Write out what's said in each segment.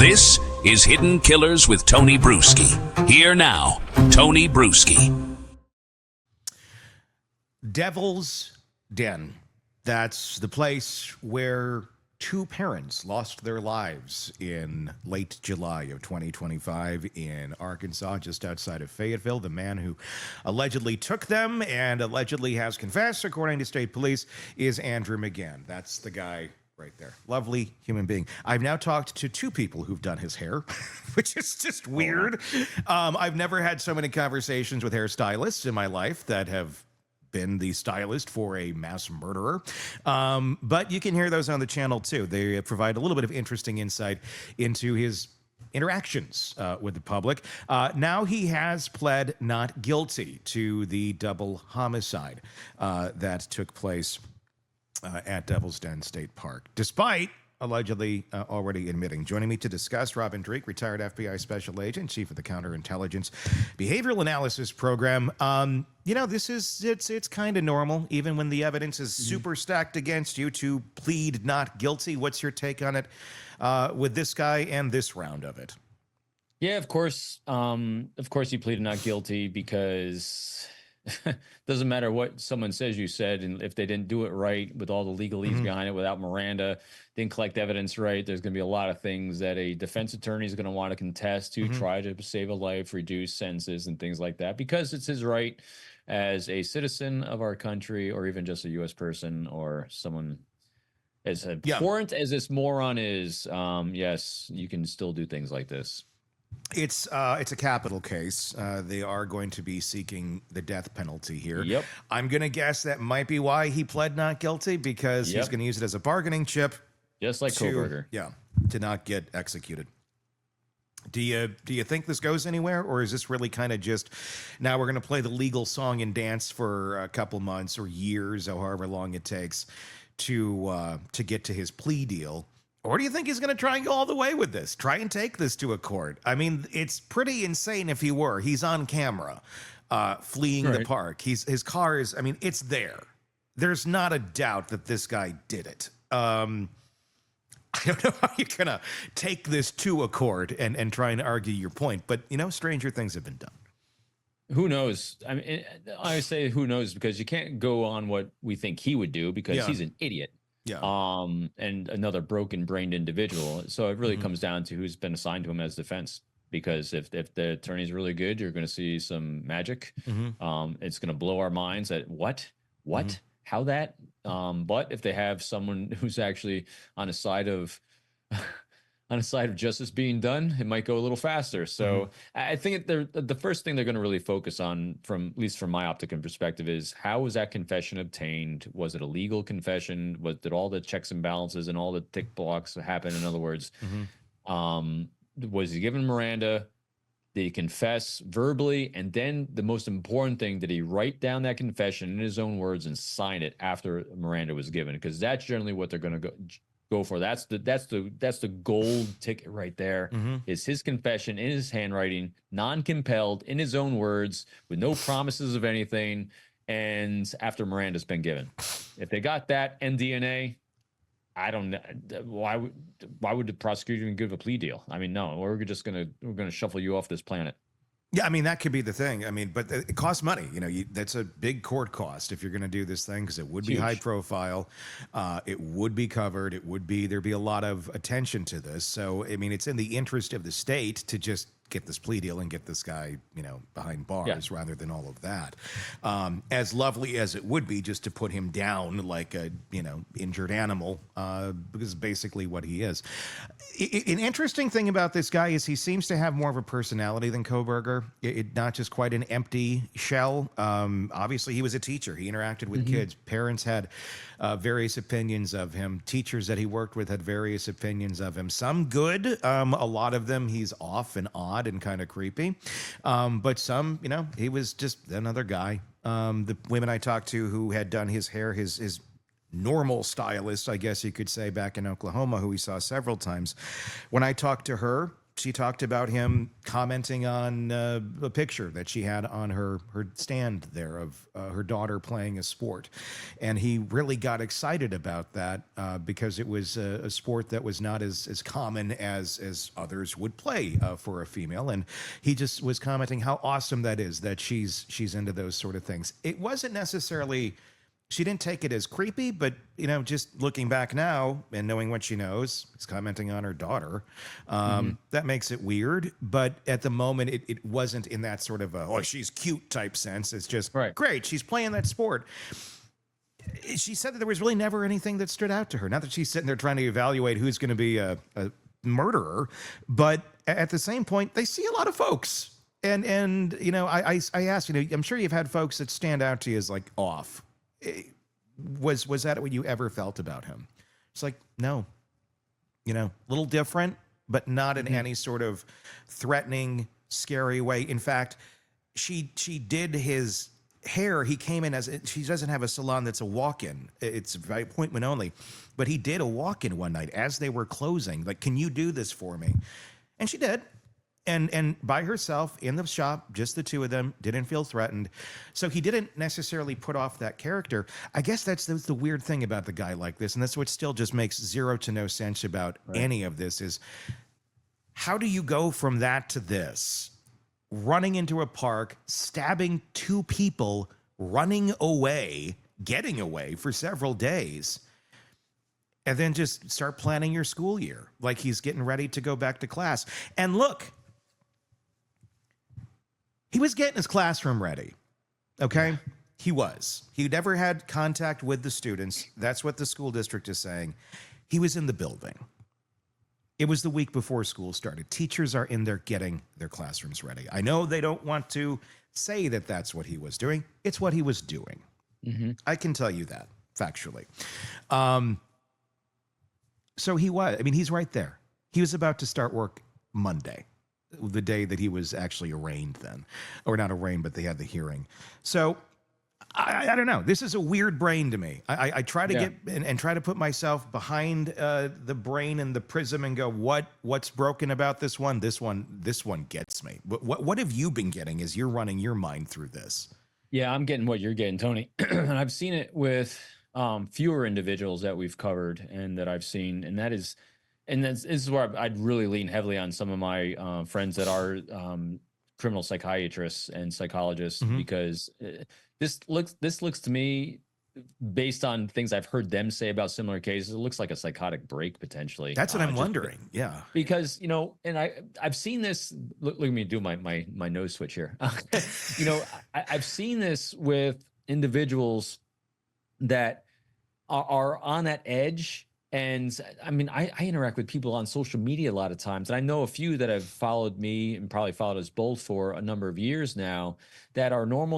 This is Hidden Killers with Tony Bruschi. Here now, Tony Bruschi. Devil's Den. That's the place where two parents lost their lives in late July of 2025 in Arkansas, just outside of Fayetteville. The man who allegedly took them and allegedly has confessed, according to state police, is Andrew McGann. That's the guy right there. Lovely human being. I've now talked to two people who've done his hair, which is just weird. I've never had so many conversations with hairstylists in my life that have been the stylist for a mass murderer. But you can hear those on the channel too. They provide a little bit of interesting insight into his interactions with the public. Now he has pled not guilty to the double homicide that took place at Devil's Den State Park, despite allegedly already admitting. Joining me to discuss, Robin Dreeke, retired FBI special agent, chief of the Counterintelligence Behavioral Analysis Program. You know, it's kind of normal, even when the evidence is super stacked against you, to plead not guilty. What's your take on it with this guy and this round of it? Yeah, of course. He pleaded not guilty because doesn't matter what someone says you said, and if they didn't do it right with all the legalese behind it, without Miranda, didn't collect evidence right, there's going to be a lot of things that a defense attorney is going to want to contest to try to save a life, reduce sentences, and things like that, because it's his right as a citizen of our country, or even just a U.S. person, or someone as abhorrent as this moron is. Yes, you can still do things like this. It's a capital case. They are going to be seeking the death penalty here. Yep. I'm going to guess that might be why he pled not guilty, because he's going to use it as a bargaining chip. Just like Koberger. Yeah, to not get executed. Do you think this goes anywhere, or is this really kind of just, now we're going to play the legal song and dance for a couple months or years, or however long it takes to get to his plea deal? Or do you think he's going to try and go all the way with this? Try and take this to a court? I mean, it's pretty insane if he were. He's on camera fleeing the park. His car is, I mean, it's there. There's not a doubt that this guy did it. I don't know how you're going to take this to a court and try and argue your point. But, you know, stranger things have been done. Who knows? I mean, I say who knows because you can't go on what we think he would do, because he's an idiot. Yeah. And another broken-brained individual. So it really comes down to who's been assigned to him as defense. Because if the attorney's really good, you're going to see some magic. It's going to blow our minds at what, how that. But if they have someone who's actually on a side of justice being done, it might go a little faster. So I think the first thing they're going to really focus on, from at least from my optic and perspective, is how was that confession obtained? Was it a legal confession? Did all the checks and balances and all the tick blocks happen? In other words, was he given Miranda? Did he confess verbally? And then the most important thing, did he write down that confession in his own words and sign it after Miranda was given? Because that's generally what they're going to go for. That's the gold ticket right there. Is his confession in his handwriting, non-compelled, in his own words, with no promises of anything, and after Miranda's been given. If they got that and DNA, I don't know why would the prosecutor even give a plea deal? I mean, no, we're gonna shuffle you off this planet. Yeah, I mean, that could be the thing. I mean, but it costs money. You know, that's a big court cost if you're going to do this thing, because it would be high profile. It would be covered. There'd be a lot of attention to this. So, I mean, it's in the interest of the state to just get this plea deal and get this guy, you know, behind bars rather than all of that. As lovely as it would be just to put him down like a, you know, injured animal, because basically what he is. An interesting thing about this guy is he seems to have more of a personality than Koberger. Not just quite an empty shell. Obviously, he was a teacher. He interacted with kids. Parents had various opinions of him. Teachers that he worked with had various opinions of him. Some good. A lot of them, he's off and odd and kind of creepy. But some, you know, he was just another guy. The women I talked to who had done his hair, his normal stylist, I guess you could say, back in Oklahoma, who we saw several times. When I talked to her, she talked about him commenting on a picture that she had on her stand there of her daughter playing a sport. And he really got excited about that because it was a sport that was not as common as others would play for a female. And he just was commenting how awesome that is, that she's into those sort of things. It wasn't necessarily... She didn't take it as creepy, but, you know, just looking back now and knowing what she knows, he's commenting on her daughter. That makes it weird. But at the moment, it wasn't in that sort of oh, she's cute type sense. It's just, great, she's playing that sport. She said that there was really never anything that stood out to her. Not that she's sitting there trying to evaluate who's going to be a murderer, but at the same point, they see a lot of folks. And you know, I asked, you know, I'm sure you've had folks that stand out to you as like off. Was that what you ever felt about him? It's like, no, you know, a little different, but not in any sort of threatening, scary way. In fact, she did his hair. He came in she doesn't have a salon that's a walk-in. It's by appointment only, but he did a walk-in one night as they were closing. Like, can you do this for me? And she did. And by herself in the shop, just the two of them, didn't feel threatened. So he didn't necessarily put off that character. I guess that's the weird thing about the guy like this. And that's what still just makes zero to no sense about any of this is how do you go from that to this? Running into a park, stabbing two people, running away, getting away for several days. And then just start planning your school year like he's getting ready to go back to class. And look, he was getting his classroom ready, okay? He was. He never had contact with the students. That's what the school district is saying. He was in the building. It was the week before school started. Teachers are in there getting their classrooms ready. I know they don't want to say that that's what he was doing. It's what he was doing. I can tell you that, factually. So he was. I mean, he's right there. He was about to start work Monday, the day that he was actually arraigned then. Or not arraigned, but they had the hearing. So I don't know. This is a weird brain to me. I try to get and try to put myself behind the brain and the prism and go, what's broken about this one? This one gets me. What have you been getting as you're running your mind through this? Yeah, I'm getting what you're getting, Tony. And I've seen it with fewer individuals that we've covered and that I've seen. And this is where I'd really lean heavily on some of my friends that are criminal psychiatrists and psychologists, because this looks to me, based on things I've heard them say about similar cases, it looks like a psychotic break potentially. That's what I'm wondering. Yeah, because you know, and I've seen this. Look at me do my nose switch here. You know, I've seen this with individuals that are on that edge. And I mean, I interact with people on social media a lot of times, and I know a few that have followed me and probably followed us both for a number of years now that are normal-ish,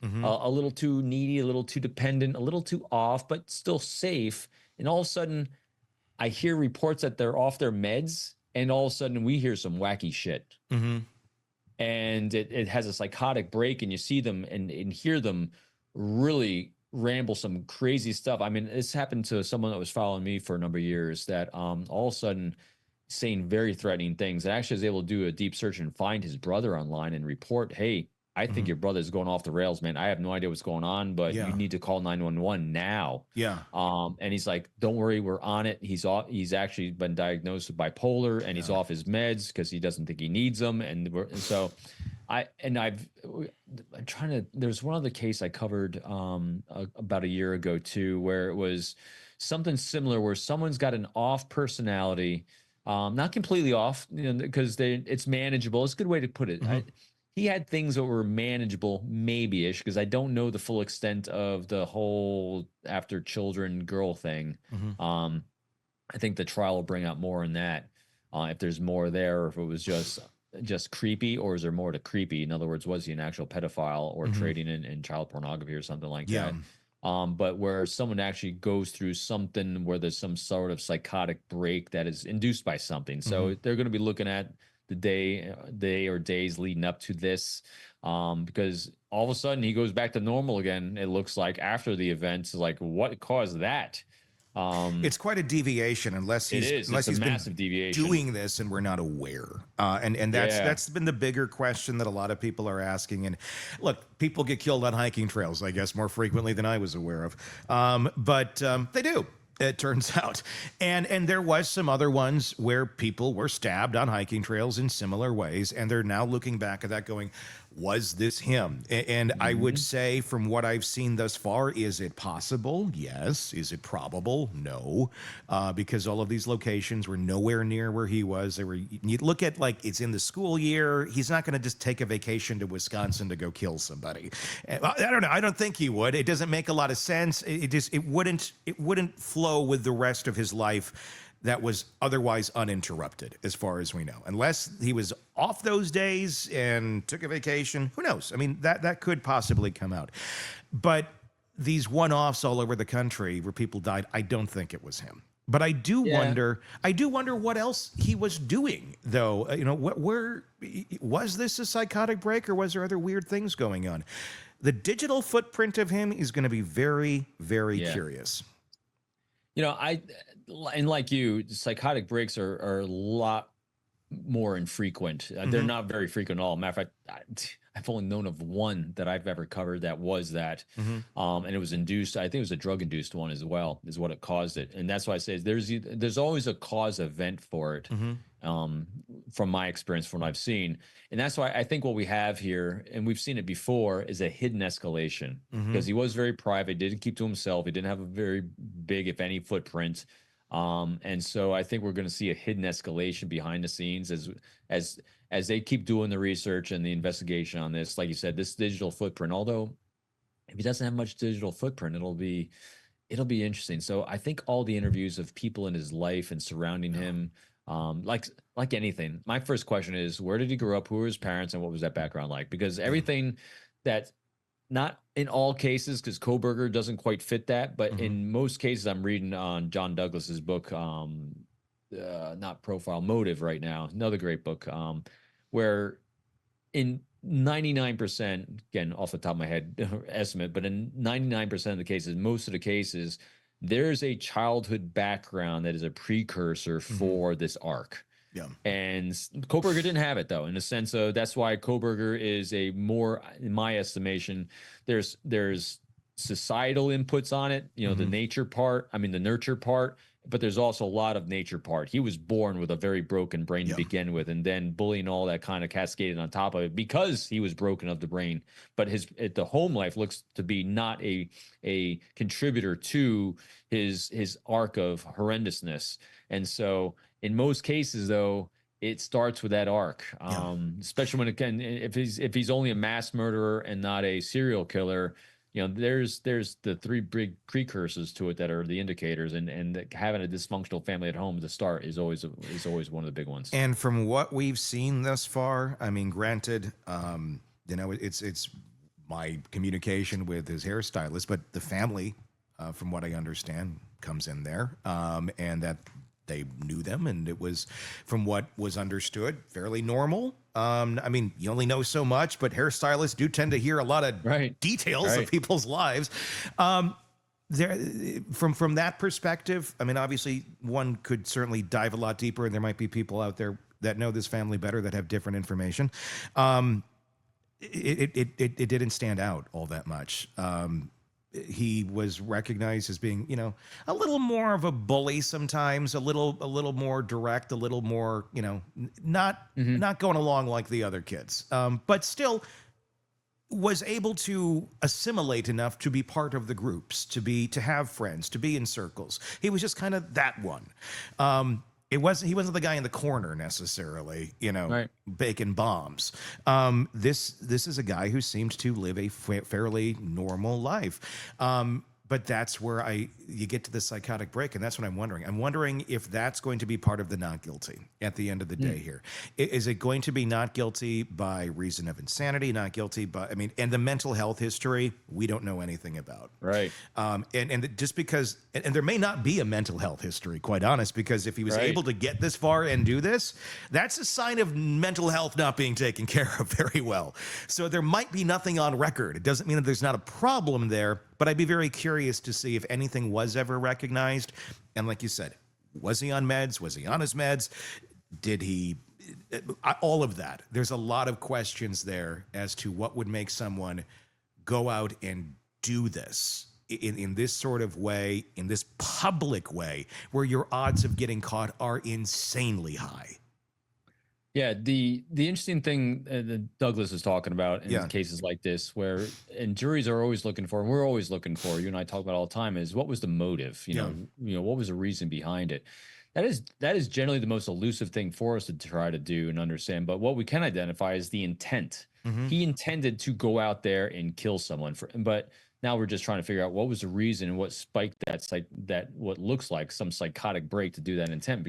a little too needy, a little too dependent, a little too off, but still safe. And all of a sudden, I hear reports that they're off their meds, and all of a sudden we hear some wacky shit. And it has a psychotic break, and you see them and hear them really ramble some crazy stuff. I mean, this happened to someone that was following me for a number of years that all of a sudden saying very threatening things, and actually was able to do a deep search and find his brother online and report, hey, I think your brother's going off the rails, man. I have no idea what's going on, but you need to call 911 now. And he's like, don't worry, we're on it. He's actually been diagnosed with bipolar, and he's off his meds because he doesn't think he needs them. And so there's one other case I covered about a year ago too, where it was something similar, where someone's got an off personality, not completely off, you know, because it's manageable. It's a good way to put it. He had things that were manageable, maybe-ish, because I don't know the full extent of the whole after children girl thing. I think the trial will bring out more in that, if there's more there, or if it was just creepy, or is there more to creepy? In other words, was he an actual pedophile or trading in child pornography or something like that? But where someone actually goes through something where there's some sort of psychotic break that is induced by something. So they're going to be looking at the day or days leading up to this, because all of a sudden he goes back to normal again. It looks like after the event, like what caused that? It's quite a deviation unless It he's is. unless It's a he's massive been deviation. doing this and we're not aware. And that's been the bigger question that a lot of people are asking. And look, people get killed on hiking trails, I guess, more frequently than I was aware of. But they do. It turns out. And there was some other ones where people were stabbed on hiking trails in similar ways. And they're now looking back at that going, was this him? And I would say from what I've seen thus far, is it possible? Yes. Is it probable? No. Because all of these locations were nowhere near where he was. They were, you look at like it's in the school year. He's not going to just take a vacation to Wisconsin to go kill somebody. I don't know. I don't think he would. It doesn't make a lot of sense. It wouldn't flow with the rest of his life that was otherwise uninterrupted, as far as we know. Unless he was off those days and took a vacation, who knows? I mean, that could possibly come out. But these one-offs all over the country where people died, I don't think it was him. But I do wonder what else he was doing, though. Where was this a psychotic break, or was there other weird things going on? The digital footprint of him is going to be very, very curious. And like you, psychotic breaks are a lot more infrequent. They're not very frequent at all. Matter of fact, I've only known of one that I've ever covered that was that. And it was induced. I think it was a drug-induced one as well, is what it caused it. And that's why I say there's always a cause event for it, from my experience, from what I've seen. And that's why I think what we have here, and we've seen it before, is a hidden escalation. Because he was very private, didn't keep to himself. He didn't have a very big, if any, footprint. And so I think we're going to see a hidden escalation behind the scenes as they keep doing the research and the investigation on this. Like you said, this digital footprint, although if he doesn't have much digital footprint, it'll be interesting. So I think all the interviews of people in his life and surrounding him, like anything, my first question is, where did he grow up? Who were his parents? And what was that background like? Because everything that, not in all cases, because Kohberger doesn't quite fit that, but in most cases, I'm reading on John Douglas's book, not Profile, Motive right now, another great book, where in 99%, again, off the top of my head estimate, but in 99% of the cases, most of the cases, there's a childhood background that is a precursor for this arc. Yeah. And Kohberger didn't have it, though, in the sense of that's why Kohberger is a more, in my estimation, there's societal inputs on it, the nature part, the nurture part, but there's also a lot of nature part. He was born with a very broken brain to begin with, and then bullying, all that kind of cascaded on top of it because he was broken of the brain. But the home life looks to be not a contributor to his arc of horrendousness. And so in most cases, though, it starts with that arc, especially when if he's only a mass murderer and not a serial killer. There's the three big precursors to it that are the indicators, and having a dysfunctional family at home to start is always one of the big ones. And from what we've seen thus far, granted, it's my communication with his hairstylist, but the family, from what I understand, comes in there, and that they knew them, and it was, from what was understood, fairly normal. You only know so much, but hairstylists do tend to hear a lot of details of people's lives. There, from that perspective, obviously one could certainly dive a lot deeper, and there might be people out there that know this family better that have different information. It didn't stand out all that much. He was recognized as being, a little more of a bully sometimes, a little more direct, a little more, not going along like the other kids, but still was able to assimilate enough to be part of the groups, to have friends, to be in circles. He was just kind of that one. He wasn't the guy in the corner necessarily, baking bombs. This is a guy who seemed to live a fairly normal life. But that's where you get to the psychotic break, and that's what I'm wondering. I'm wondering if that's going to be part of the not guilty at the end of the day here. Is it going to be not guilty by reason of insanity, not guilty by, and the mental health history, we don't know anything about. Right. And just because, and there may not be a mental health history, quite honest, because if he was able to get this far and do this, that's a sign of mental health not being taken care of very well. So there might be nothing on record. It doesn't mean that there's not a problem there, But I'd be very curious to see if anything was ever recognized. And like you said, was he on meds? Was he on his meds? Did he? All of that. There's a lot of questions there as to what would make someone go out and do this in this sort of way, in this public way, where your odds of getting caught are insanely high. Yeah, the interesting thing that Douglas is talking about in cases like this, where and juries are always looking for, and we're always looking for, you and I talk about all the time, is what was the motive? You know, what was the reason behind it? That is generally the most elusive thing for us to try to do and understand. But what we can identify is the intent. He intended to go out there and kill someone, but now we're just trying to figure out what was the reason and what spiked that what looks like some psychotic break to do that intent.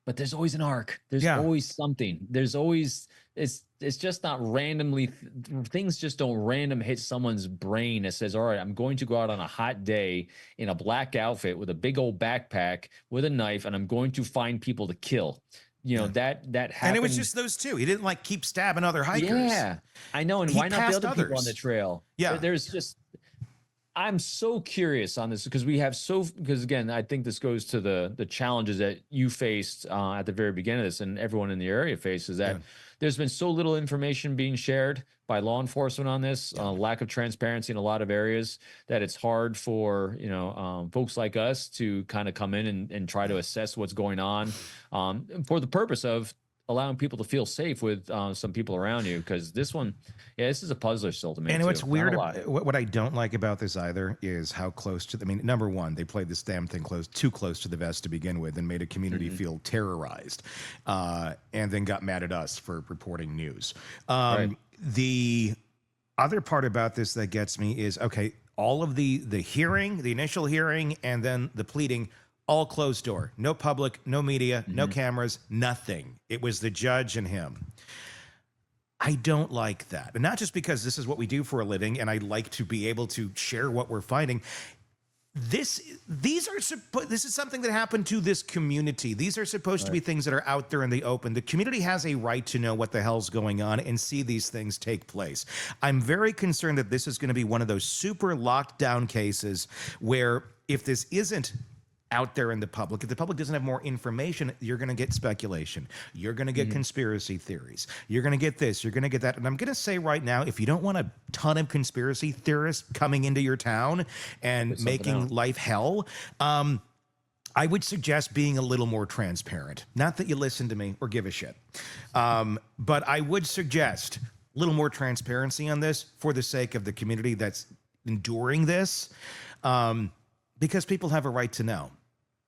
But there's always an arc. There's always something. There's always it's just not randomly. Things just don't random hit someone's brain that says, all right, I'm going to go out on a hot day in a black outfit with a big old backpack with a knife, and I'm going to find people to kill. You know, that happened. And it was just those two. He didn't like keep stabbing other hikers. Yeah, I know. And He why not the passed other people on others. the trail? Yeah. There's just, I'm so curious on this because because again, I think this goes to the challenges that you faced at the very beginning of this, and everyone in the area faces, that there's been so little information being shared by law enforcement on this, lack of transparency in a lot of areas, that it's hard for, folks like us to kind of come in and try to assess what's going on, for the purpose of allowing people to feel safe with some people around you. Because this one, this is a puzzler still to me. And what's weird, what I don't like about this either is how close to, number one, they played this damn thing too close to the vest to begin with and made a community feel terrorized, and then got mad at us for reporting news. Right. The other part about this that gets me is, okay, all of the hearing, the initial hearing, and then the pleading, all closed door, no public, no media, no cameras, nothing. It was the judge and him. I don't like that. And not just because this is what we do for a living and I like to be able to share what we're finding. This is something that happened to this community. These are supposed to be things that are out there in the open. The community has a right to know what the hell's going on and see these things take place. I'm very concerned that this is going to be one of those super locked down cases where if this isn't out there in the public, if the public doesn't have more information, you're going to get speculation. You're going to get conspiracy theories. You're going to get this. You're going to get that. And I'm going to say right now, if you don't want a ton of conspiracy theorists coming into your town and making life hell, I would suggest being a little more transparent. Not that you listen to me or give a shit, but I would suggest a little more transparency on this for the sake of the community that's enduring this, because people have a right to know.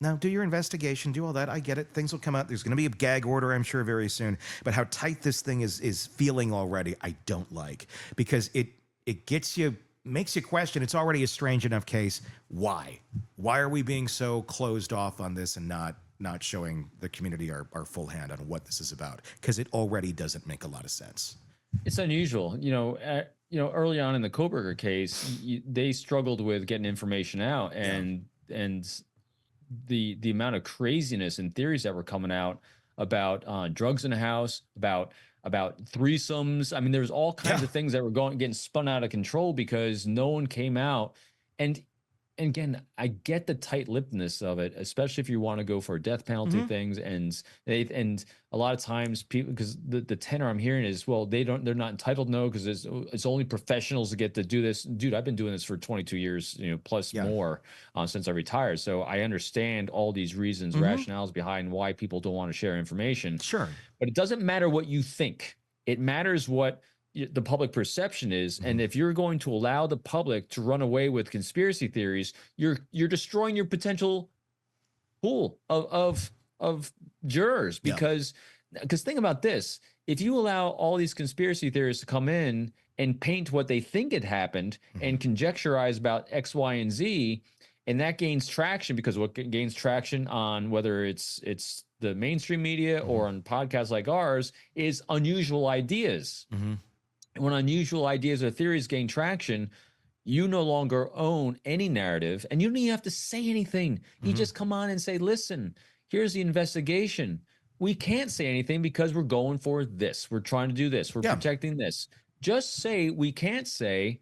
Now, do your investigation, do all that. I get it. Things will come out. There's going to be a gag order, I'm sure, very soon. But how tight this thing is feeling already, I don't like. Because it makes you question. It's already a strange enough case. Why? Why are we being so closed off on this and not showing the community our full hand on what this is about? Because it already doesn't make a lot of sense. It's unusual. Early on in the Koberger case, they struggled with getting information out, and the amount of craziness and theories that were coming out about drugs in the house, about threesomes. I mean, there's all kinds of things that were getting spun out of control because no one came out. And again, I get the tight-lippedness of it, especially if you want to go for death penalty things. And a lot of times people, because the tenor I'm hearing is, well, they're not entitled to know because it's only professionals that get to do this. Dude, I've been doing this for 22 years, plus more since I retired. So I understand all these reasons, rationales behind why people don't want to share information. Sure. But it doesn't matter what you think. It matters what the public perception is. And if you're going to allow the public to run away with conspiracy theories, you're destroying your potential pool of jurors, because think about this. If you allow all these conspiracy theorists to come in and paint what they think had happened and conjecturize about X, Y, and Z, and that gains traction, because what gains traction on whether it's the mainstream media or on podcasts like ours is unusual ideas. When unusual ideas or theories gain traction, you no longer own any narrative, and you don't even have to say anything. You just come on and say, listen, here's the investigation. We can't say anything because we're going for this. We're trying to do this. We're protecting this. Just say we can't say,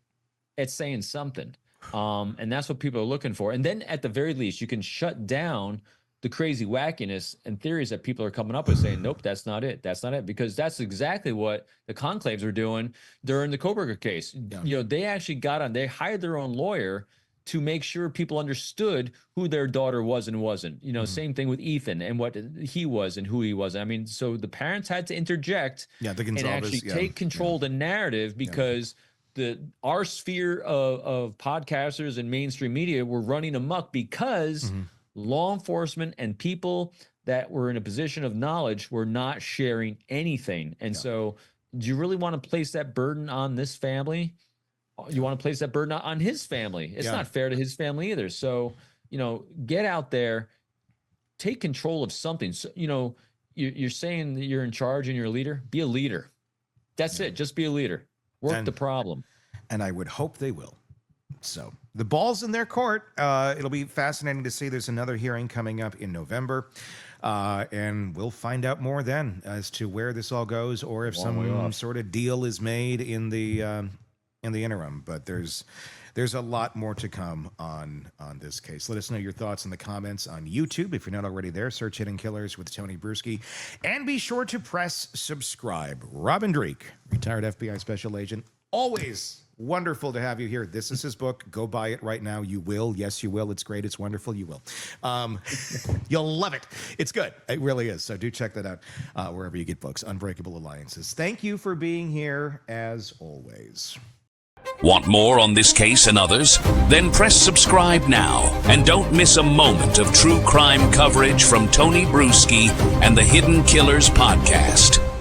it's saying something. And that's what people are looking for. And then at the very least, you can shut down the crazy wackiness and theories that people are coming up with, saying, nope, that's not it. That's not it. Because that's exactly what the conclaves were doing during the Koberger case. Yeah. They actually they hired their own lawyer to make sure people understood who their daughter was and wasn't. Same thing with Ethan and what he was and who he was. I mean, so the parents had to interject and actually take control of the narrative, because our sphere of podcasters and mainstream media were running amok because law enforcement and people that were in a position of knowledge were not sharing anything. And so do you really want to place that burden on this family? You want to place that burden on his family. It's not fair to his family either. So, get out there, take control of something. So, you're saying that you're in charge and you're a leader. Be a leader. That's it. Just be a leader. Work the problem. And I would hope they will. So the ball's in their court. It'll be fascinating to see. There's another hearing coming up in November. And we'll find out more then as to where this all goes, or if some sort of deal is made in the interim. But there's a lot more to come on this case. Let us know your thoughts in the comments on YouTube. If you're not already there, search Hidden Killers with Tony Bruschi. And be sure to press subscribe. Robin Dreeke, retired FBI special agent. Always wonderful to have you here. This is his book. Go buy it right now. You will. Yes, you will. It's great. It's wonderful. You will. You'll love it. It's good. It really is. So do check that out wherever you get books. Unbreakable Alliances. Thank you for being here, as always. Want more on this case and others? Then press subscribe now and don't miss a moment of true crime coverage from Tony Bruschi and the Hidden Killers podcast.